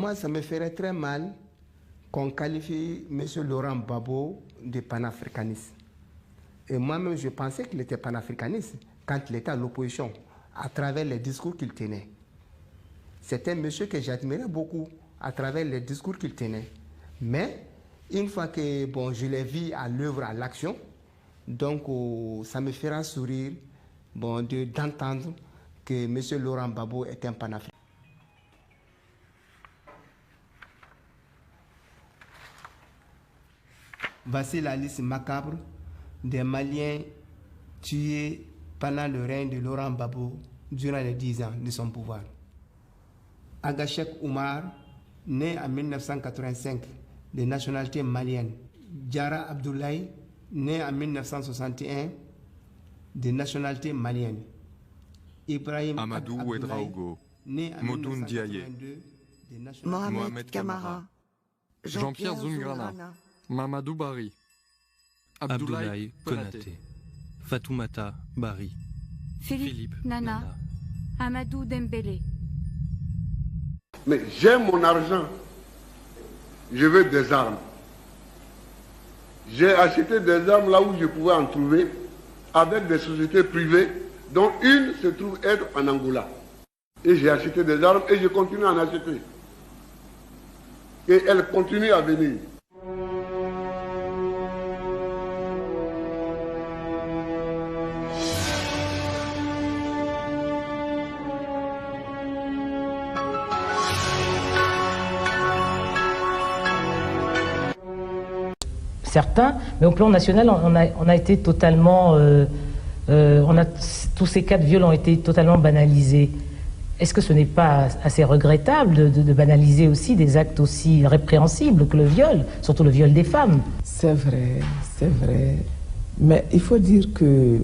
moi, ça me ferait très mal qu'on qualifie M. Laurent Gbagbo de panafricaniste. Et moi-même, je pensais qu'il était panafricaniste quand il était à l'opposition, à travers les discours qu'il tenait. C'était un monsieur que j'admirais beaucoup à travers les discours qu'il tenait. Mais une fois que je l'ai vu à l'œuvre, à l'action, donc ça me fera sourire d'entendre que M. Laurent Gbagbo est un panafricain. Voici la liste macabre des Maliens tués pendant le règne de Laurent Gbagbo durant les 10 ans de son pouvoir. Agachek Oumar, né en 1985 de nationalité malienne. Diarra Abdoulaye, né en 1961 de nationalité malienne. Ibrahim Amadou Ouedraogo, né en Modoun Diaye, 1982 de nationalité Mohamed Kamara, Jean-Pierre Zoungrana, Mamadou Bari, Abdoulaye Konaté, Fatoumata Bari, Philippe Nana, Amadou Dembélé. Mais j'ai mon argent, je veux des armes. J'ai acheté des armes là où je pouvais en trouver avec des sociétés privées dont une se trouve être en Angola. Et j'ai acheté des armes et je continue à en acheter. Et elles continuent à venir. Certains, mais au plan national, on a été totalement, tous ces cas de viol ont été totalement banalisés. Est-ce que ce n'est pas assez regrettable de banaliser aussi des actes aussi répréhensibles que le viol, surtout le viol des femmes? C'est vrai, mais il faut dire que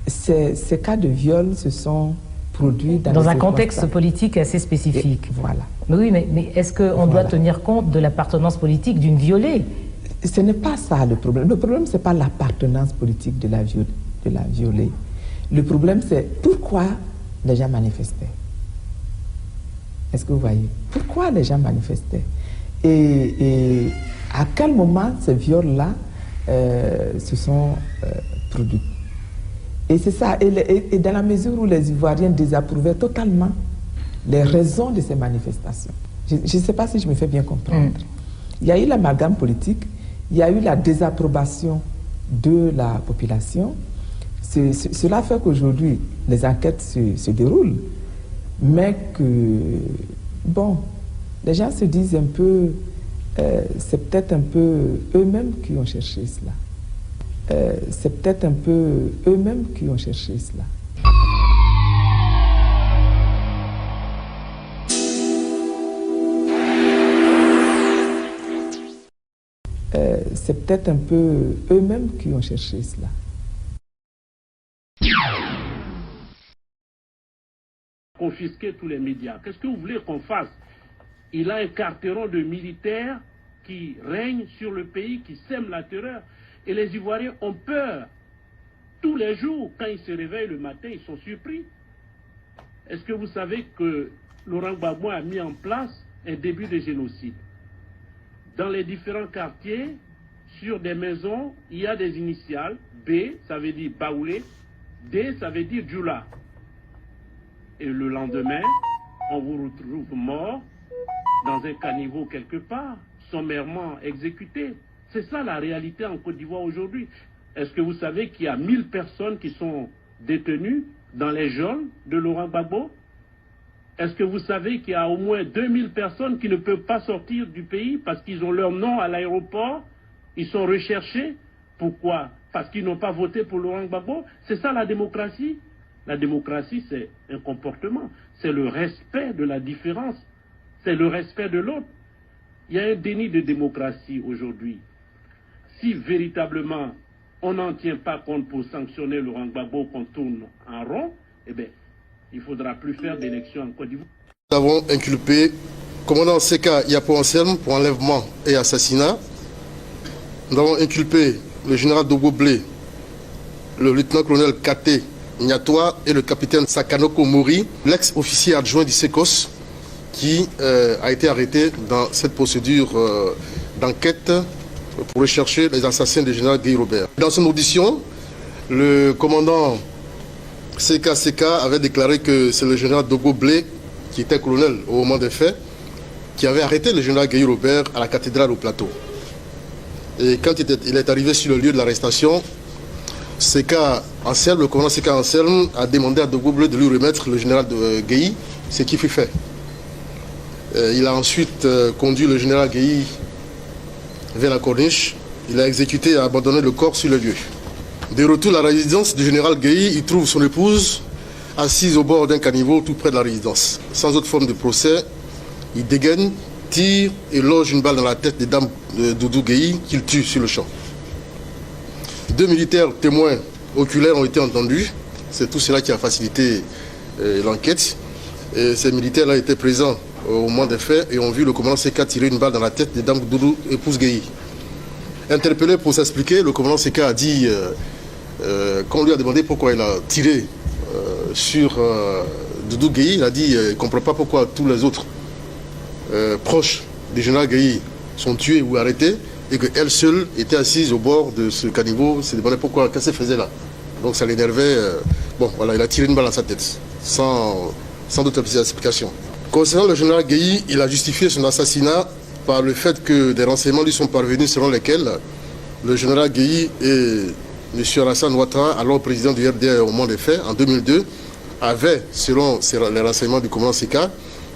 ces cas de viol se sont produits dans un contexte politique assez spécifique. Et voilà. Mais oui, mais est-ce qu'on doit tenir compte de l'appartenance politique d'une violée? Ce n'est pas ça le problème. Le problème, ce n'est pas l'appartenance politique de la violée. Le problème, c'est pourquoi les gens manifestaient. Est-ce que vous voyez? Pourquoi les gens manifestaient? Et à quel moment ces viols-là se sont produits? Et c'est ça. Et dans la mesure où les Ivoiriens désapprouvaient totalement les raisons de ces manifestations. Je ne sais pas si je me fais bien comprendre. Il y a eu l'amalgame politique, il y a eu la désapprobation de la population. Cela fait qu'aujourd'hui, les enquêtes se déroulent, mais que, les gens se disent un peu, c'est peut-être un peu eux-mêmes qui ont cherché cela. C'est peut-être un peu eux-mêmes qui ont cherché cela. C'est peut-être un peu eux-mêmes qui ont cherché cela. Confisquer tous les médias. Qu'est-ce que vous voulez qu'on fasse? Il a un carteron de militaires qui règne sur le pays, qui sème la terreur. Et les Ivoiriens ont peur. Tous les jours, quand ils se réveillent le matin, ils sont surpris. Est-ce que vous savez que Laurent Gbagbo a mis en place un début de génocide? Dans les différents quartiers, sur des maisons, il y a des initiales. B, ça veut dire Baoulé. D, ça veut dire Djoula. Et le lendemain, on vous retrouve mort dans un caniveau quelque part, sommairement exécuté. C'est ça la réalité en Côte d'Ivoire aujourd'hui. Est-ce que vous savez qu'il y a 1000 personnes qui sont détenues dans les geôles de Laurent Gbagbo? Est-ce que vous savez qu'il y a au moins 2000 personnes qui ne peuvent pas sortir du pays parce qu'ils ont leur nom à l'aéroport? Ils sont recherchés. Pourquoi? Parce qu'ils n'ont pas voté pour Laurent Gbagbo. C'est ça la démocratie. La démocratie, c'est un comportement. C'est le respect de la différence. C'est le respect de l'autre. Il y a un déni de démocratie aujourd'hui. Si véritablement on n'en tient pas compte pour sanctionner Laurent Gbagbo, qu'on tourne en rond, eh bien, il ne faudra plus faire d'élections en Côte d'Ivoire. Nous avons inculpé commandant Seka Yapo Anselme pour enlèvement et assassinat. Nous avons inculpé le général Dogo Blé, le lieutenant-colonel Kate Nyatoa et le capitaine Sakanoko Mori, l'ex-officier adjoint du SECOS, qui a été arrêté dans cette procédure d'enquête pour rechercher les assassins du général Guy Robert. Dans son audition, le commandant CKCK avait déclaré que c'est le général Dogo Blé, qui était colonel au moment des faits, qui avait arrêté le général Guy Robert à la cathédrale au Plateau. Et quand il est arrivé sur le lieu de l'arrestation, le commandant CK Anselme a demandé à Dogo Blé de lui remettre le général Guy, ce qui fut fait. Il a ensuite conduit le général Guy vers la corniche. Il a exécuté et a abandonné le corps sur le lieu. De retour à la résidence du général Guy, il trouve son épouse assise au bord d'un caniveau tout près de la résidence. Sans autre forme de procès, il dégaine, tire et loge une balle dans la tête des dames de Doudou Gueye qu'il tue sur le champ. 2 militaires témoins oculaires ont été entendus. C'est tout cela qui a facilité l'enquête. Ces militaires-là étaient présents au moment des faits et ont vu le commandant CK tirer une balle dans la tête des dames de Doudou, épouse Gueye. Interpellé pour s'expliquer, le commandant CK a dit, quand on lui a demandé pourquoi il a tiré sur Doudou Gueye, il a dit qu'il ne comprend pas pourquoi tous les autres proches du général Gueye sont tués ou arrêtés et qu'elle seule était assise au bord de ce caniveau. Il s'est demandé pourquoi, qu'est-ce qu'elle faisait là. Donc ça l'énervait. Bon, voilà, il a tiré une balle dans sa tête, sans doute explication. Concernant le général Gueye, il a justifié son assassinat par le fait que des renseignements lui sont parvenus selon lesquels le général Gueye et M. Alassane Ouattara, alors président du RDA au moment des faits, en 2002, avaient, selon les renseignements du commandant CK,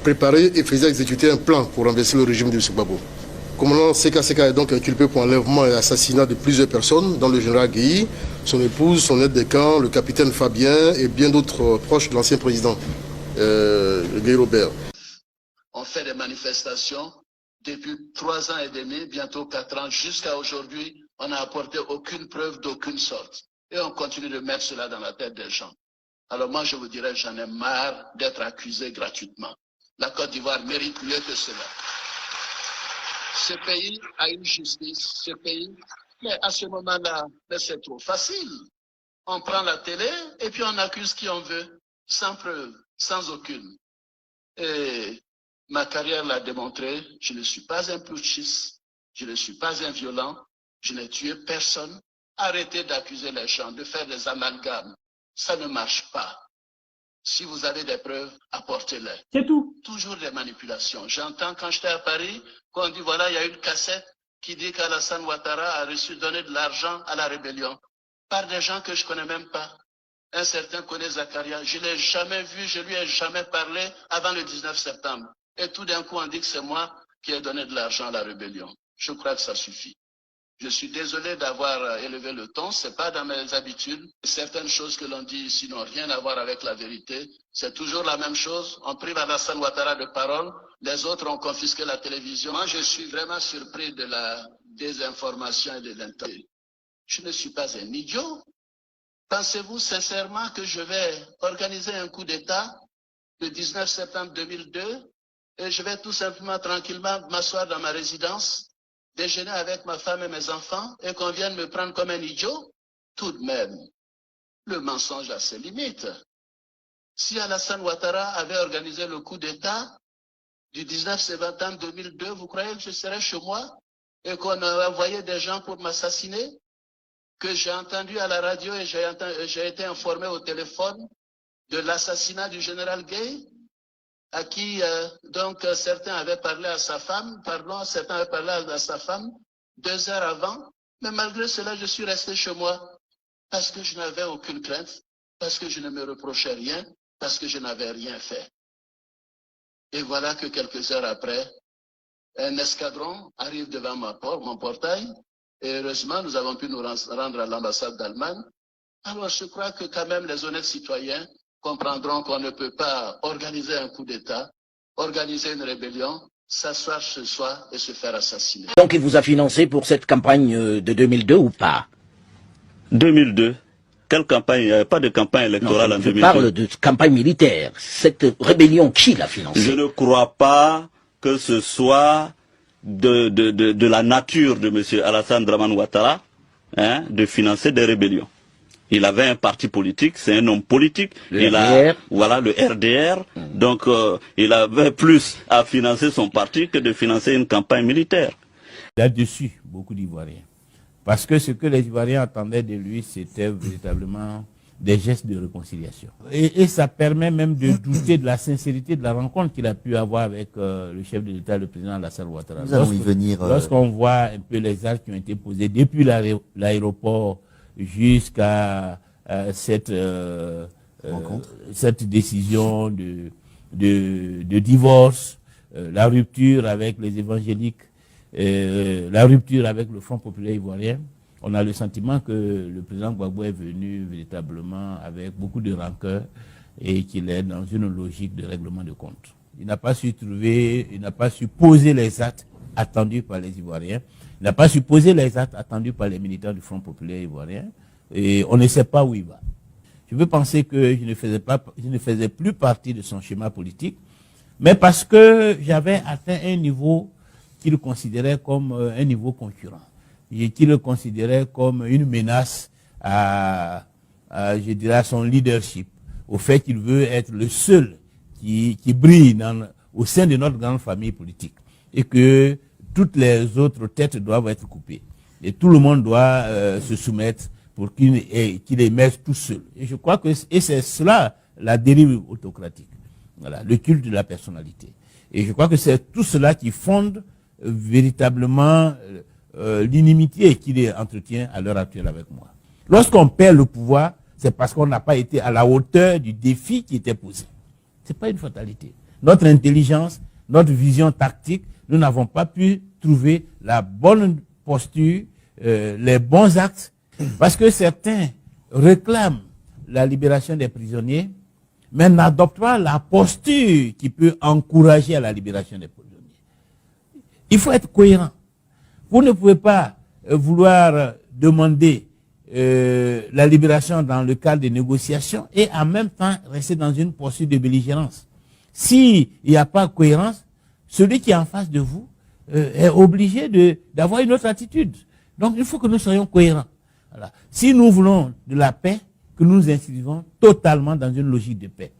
préparé et faisait exécuter un plan pour renverser le régime de M. Gbagbo. Le commandant CK est donc inculpé pour enlèvement et assassinat de plusieurs personnes, dont le général Gueye, son épouse, son aide de camp, le capitaine Fabien et bien d'autres proches de l'ancien président Guy Robert. On fait des manifestations depuis 3 ans et demi, bientôt 4 ans, jusqu'à aujourd'hui, on n'a apporté aucune preuve d'aucune sorte. Et on continue de mettre cela dans la tête des gens. Alors moi, je vous dirais, j'en ai marre d'être accusé gratuitement. La Côte d'Ivoire mérite mieux que cela. Ce pays a une justice, ce pays, mais à ce moment-là, c'est trop facile. On prend la télé et puis on accuse qui on veut, sans preuve, sans aucune. Et ma carrière l'a démontré, je ne suis pas un putschiste, je ne suis pas un violent, je n'ai tué personne. Arrêtez d'accuser les gens, de faire des amalgames. Ça ne marche pas. Si vous avez des preuves, apportez-les. C'est tout. Toujours des manipulations. J'entends quand j'étais à Paris, qu'on dit voilà, il y a une cassette qui dit qu'Alassane Ouattara a reçu donner de l'argent à la rébellion par des gens que je ne connais même pas. Un certain Koné Zakaria, je ne l'ai jamais vu, je lui ai jamais parlé avant le 19 septembre. Et tout d'un coup, on dit que c'est moi qui ai donné de l'argent à la rébellion. Je crois que ça suffit. Je suis désolé d'avoir élevé le ton, ce n'est pas dans mes habitudes. Certaines choses que l'on dit ici n'ont rien à voir avec la vérité. C'est toujours la même chose. On prive Alassane Ouattara de parole, les autres ont confisqué la télévision. Moi, je suis vraiment surpris de la désinformation et de l'intérêt. Je ne suis pas un idiot. Pensez-vous sincèrement que je vais organiser un coup d'État le 19 septembre 2002 et je vais tout simplement tranquillement m'asseoir dans ma résidence, déjeuner avec ma femme et mes enfants et qu'on vienne me prendre comme un idiot? Tout de même, le mensonge a ses limites. Si Alassane Ouattara avait organisé le coup d'État du 19 septembre 2002, vous croyez que je serais chez moi et qu'on a envoyé des gens pour m'assassiner? Que j'ai entendu à la radio et j'ai été informé au téléphone de l'assassinat du général Gueye, à qui certains avaient parlé à sa femme, certains avaient parlé à sa femme 2 heures avant, mais malgré cela, je suis resté chez moi parce que je n'avais aucune crainte, parce que je ne me reprochais rien, parce que je n'avais rien fait. Et voilà que quelques heures après, un escadron arrive devant mon portail, et heureusement, nous avons pu nous rendre à l'ambassade d'Allemagne. Alors je crois que quand même les honnêtes citoyens comprendront qu'on ne peut pas organiser un coup d'État, organiser une rébellion, s'asseoir ce soir et se faire assassiner. Donc il vous a financé pour cette campagne de 2002 ou pas? 2002? Quelle campagne? Il n'y avait pas de campagne électorale en 2002. Je parle de campagne militaire. Cette rébellion, qui l'a financée? Je ne crois pas que ce soit de la nature de M. Alassane Dramane Ouattara de financer des rébellions. Il avait un parti politique, c'est un homme politique. Voilà, le RDR. Donc, il avait plus à financer son parti que de financer une campagne militaire. Il a déçu beaucoup d'Ivoiriens. Parce que ce que les Ivoiriens attendaient de lui, c'était véritablement des gestes de réconciliation. Et ça permet même de douter de la sincérité de la rencontre qu'il a pu avoir avec le chef de l'État, le président Alassane Ouattara. Nous allons y venir. Lorsqu'on voit un peu les actes qui ont été posés depuis l'aéroport jusqu'à cette décision de divorce, la rupture avec les évangéliques, la rupture avec le Front populaire ivoirien, on a le sentiment que le président Gbagbo est venu véritablement avec beaucoup de rancœur et qu'il est dans une logique de règlement de compte. Il n'a pas su poser les actes attendus par les Ivoiriens. Il n'a pas su poser les actes attendus par les militants du Front populaire ivoirien. Et on ne sait pas où il va. Je veux penser que je ne faisais plus partie de son schéma politique, mais parce que j'avais atteint un niveau qu'il considérait comme un niveau concurrent. Et qu'il le considérait comme une menace à son leadership, au fait qu'il veut être le seul qui brille au sein de notre grande famille politique et que toutes les autres têtes doivent être coupées et tout le monde doit se soumettre pour qu'il émerge tout seul. Et je crois que c'est cela la dérive autocratique, voilà, le culte de la personnalité. Et je crois que c'est tout cela qui fonde véritablement l'inimitié qu'il entretient à l'heure actuelle avec moi. Lorsqu'on perd le pouvoir, c'est parce qu'on n'a pas été à la hauteur du défi qui était posé. Ce n'est pas une fatalité. Notre intelligence, notre vision tactique, nous n'avons pas pu trouver la bonne posture, les bons actes, parce que certains réclament la libération des prisonniers, mais n'adoptent pas la posture qui peut encourager à la libération des prisonniers. Il faut être cohérent. Vous ne pouvez pas vouloir demander la libération dans le cadre des négociations et en même temps rester dans une posture de belligérance. S'il n'y a pas de cohérence, celui qui est en face de vous est obligé d'avoir une autre attitude. Donc il faut que nous soyons cohérents. Voilà. Si nous voulons de la paix, que nous nous inscrivons totalement dans une logique de paix.